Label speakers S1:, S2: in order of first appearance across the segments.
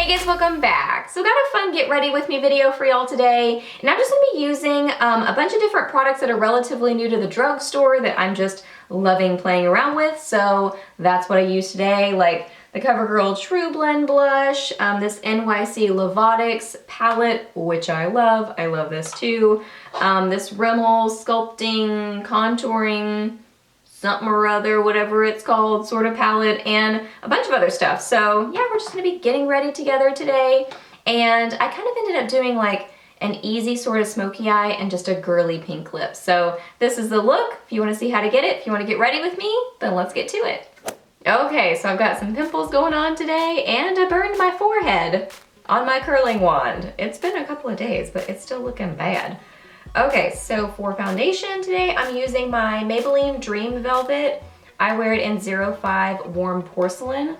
S1: Hey guys, welcome back. So got a fun get ready with me video for y'all today, and I'm just gonna be using a bunch of different products that are relatively new to the drugstore that I'm just loving playing around with. So that's what I use today, like the CoverGirl True Blend Blush, this NYC Levatics palette, which I love this too, this Rimmel Sculpting, Contouring, something or other, whatever it's called, sort of palette, and a bunch of other stuff. So yeah, we're just gonna be getting ready together today. And I kind of ended up doing like an easy sort of smoky eye and just a girly pink lip. So this is the look. If you wanna see how to get it, if you wanna get ready with me, then let's get to it. Okay, so I've got some pimples going on today, and I burned my forehead on my curling wand. It's been a couple of days, but it's still looking bad. Okay, so for foundation today, I'm using my Maybelline Dream Velvet. I wear it in 05 Warm Porcelain.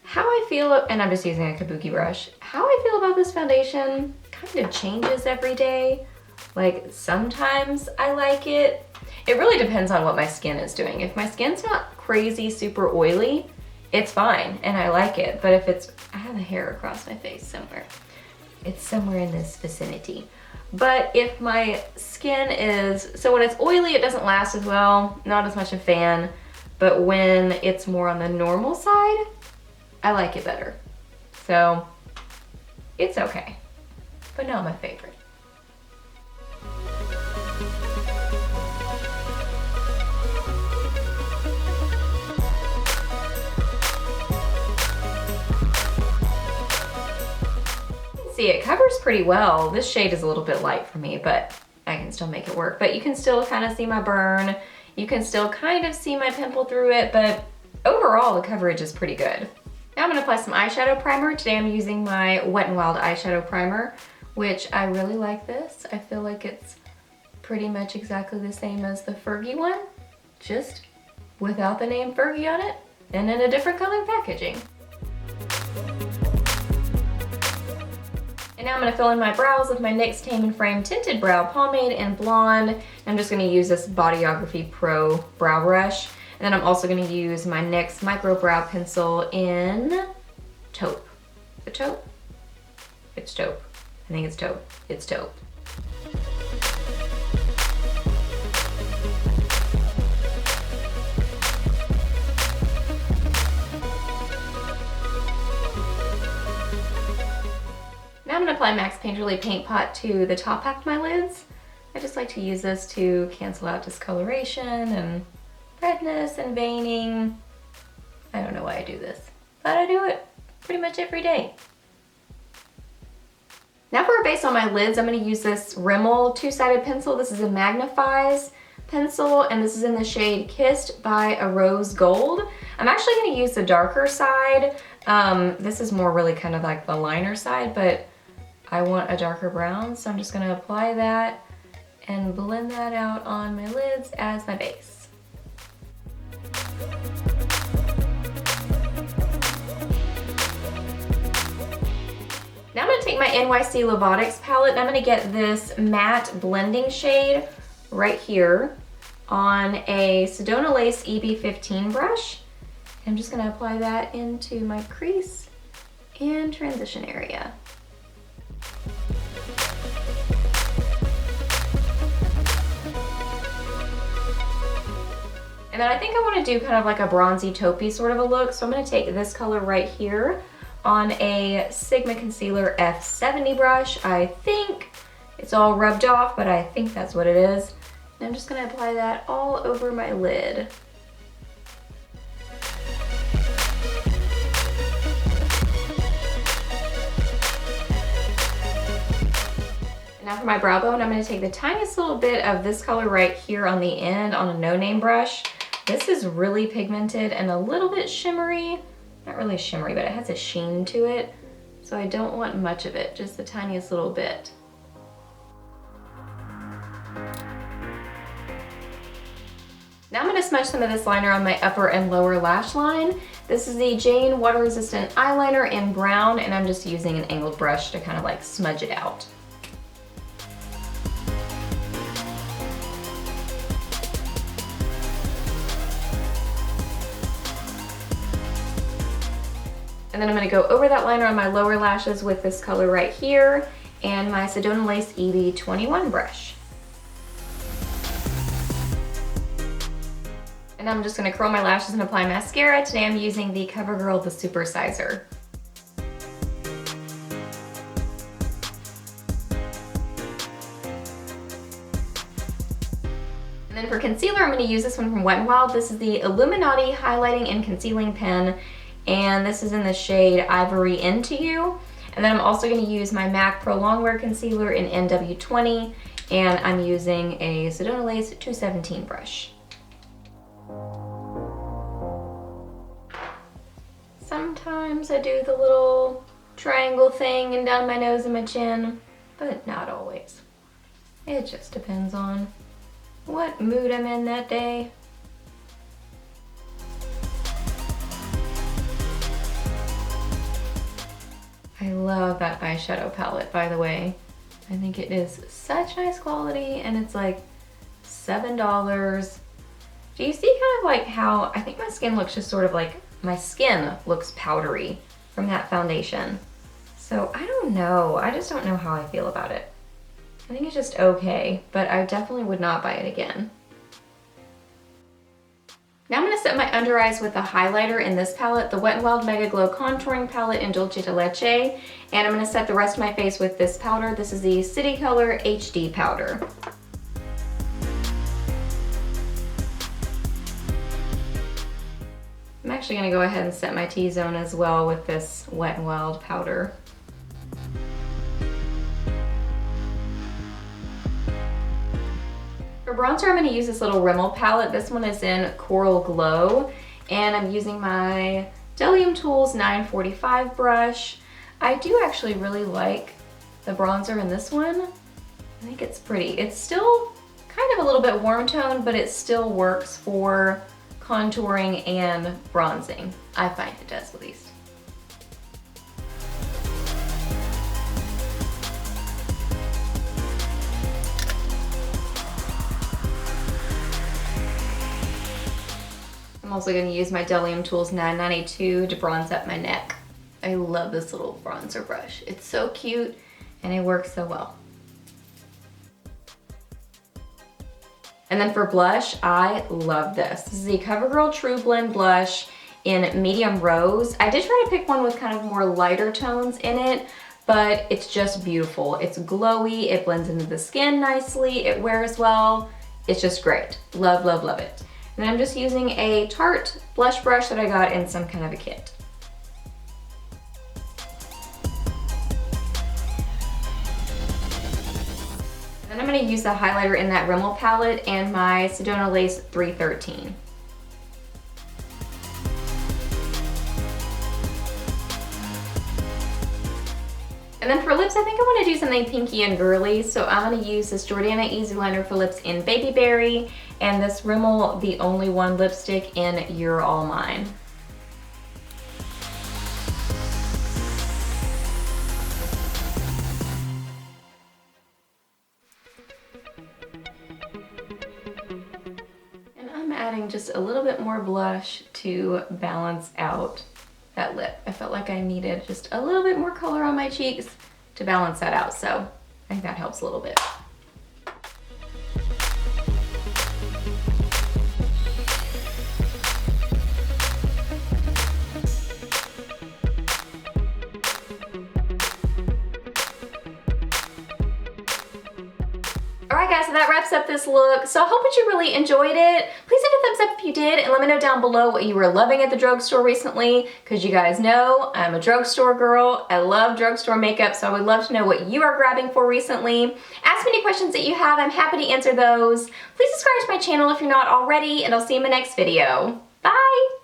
S1: How I feel, and I'm just using a kabuki brush, how I feel about this foundation kind of changes every day. Like sometimes I like it. It really depends on what my skin is doing. If my skin's not crazy super oily, it's fine and I like it. But if it's, I have a hair across my face somewhere. It's somewhere in this vicinity. But if my skin is, so when it's oily, it doesn't last as well, not as much a fan. But when it's more on the normal side, I like it better. So it's okay, but not my favorite. See, it covers pretty well. This shade is a little bit light for me, but I can still make it work. But you can still kind of see my burn. You can still kind of see my pimple through it, but overall the coverage is pretty good. Now I'm gonna apply some eyeshadow primer. Today I'm using my Wet n Wild eyeshadow primer, which I really like this. I feel like it's pretty much exactly the same as the Fergie one, just without the name Fergie on it and in a different color packaging. And now I'm gonna fill in my brows with my NYX Tame and Frame Tinted Brow Pomade in Blonde. And I'm just gonna use this Bodyography Pro Brow Brush. And then I'm also gonna use my NYX Micro Brow Pencil in Taupe. Is it Taupe? It's Taupe. I think it's Taupe. It's Taupe. Now I'm gonna apply Max Painterly Paint Pot to the top half of my lids. I just like to use this to cancel out discoloration and redness and veining. I don't know why I do this, but I do it pretty much every day. Now for a base on my lids, I'm gonna use this Rimmel two-sided pencil. This is a Magnifies pencil, and this is in the shade Kissed by a Rose Gold. I'm actually gonna use the darker side. This is more really kind of like the liner side, but I want a darker brown, so I'm just gonna apply that and blend that out on my lids as my base. Now I'm gonna take my NYC Levatics palette and I'm gonna get this matte blending shade right here on a Sedona Lace EB15 brush. I'm just gonna apply that into my crease and transition area. And then I think I want to do kind of like a bronzy taupey sort of a look. So I'm going to take this color right here on a Sigma Concealer F70 brush. I think it's all rubbed off, but I think that's what it is. And I'm just going to apply that all over my lid. And now for my brow bone, I'm going to take the tiniest little bit of this color right here on the end on a No Name brush. This is really pigmented and a little bit shimmery. Not really shimmery, but it has a sheen to it. So I don't want much of it, just the tiniest little bit. Now I'm going to smudge some of this liner on my upper and lower lash line. This is the Jane Water Resistant Eyeliner in brown, and I'm just using an angled brush to kind of like smudge it out. And then I'm going to go over that liner on my lower lashes with this color right here and my Sedona Lace EB21 brush. And I'm just going to curl my lashes and apply mascara. Today I'm using the CoverGirl The Super Sizer. And then for concealer, I'm going to use this one from Wet n Wild. This is the Illumi-naughty Highlighting and Concealing Pen, and this is in the shade I-Vory Into You. And then I'm also going to use my MAC Pro Longwear Concealer in NW20, and I'm using a Sedona Lace 217 brush. Sometimes I do the little triangle thing and down my nose and my chin, but not always. It just depends on what mood I'm in that day. I love that eyeshadow palette, by the way. I think it is such nice quality, and it's like $7. Do you see kind of like how I think my skin looks just sort of like, my skin looks powdery from that foundation. So I don't know, I just don't know how I feel about it. I think it's just okay, but I definitely would not buy it again. Now I'm going to set my under eyes with a highlighter in this palette, the Wet n Wild Mega Glow Contouring Palette in Dulce de Leche, and I'm going to set the rest of my face with this powder. This is the City Color HD powder. I'm actually going to go ahead and set my T-zone as well with this Wet n Wild powder. For bronzer, I'm going to use this little Rimmel palette. This one is in Coral Glow, and I'm using my Delium Tools 945 brush. I do actually really like the bronzer in this one. I think it's pretty. It's still kind of a little bit warm toned, but it still works for contouring and bronzing. I find it does, at least. I'm also going to use my Delium Tools 992 to bronze up my neck. I love this little bronzer brush. It's so cute and it works so well. And then for blush, I love this. This is the CoverGirl True Blend blush in Medium Rose. I did try to pick one with kind of more lighter tones in it, but it's just beautiful. It's glowy, it blends into the skin nicely, it wears well. It's just great. Love, love, love it. And I'm just using a Tarte blush brush that I got in some kind of a kit. Then I'm going to use the highlighter in that Rimmel palette and my Sedona Lace 313. And then for lips, I think I want to do something pinky and girly, so I'm going to use this Jordana Easy Liner for lips in Baby Berry and this Rimmel The Only One lipstick in You're All Mine. And I'm adding just a little bit more blush to balance out that lip. I felt like I needed just a little bit more color on my cheeks to balance that out, so I think that helps a little bit. Alright guys, so that wraps up this look. So I hope that you really enjoyed it. Please hit a thumbs up if you did, and let me know down below what you were loving at the drugstore recently, because you guys know I'm a drugstore girl. I love drugstore makeup, so I would love to know what you are grabbing for recently. Ask me any questions that you have. I'm happy to answer those. Please subscribe to my channel if you're not already, and I'll see you in my next video. Bye!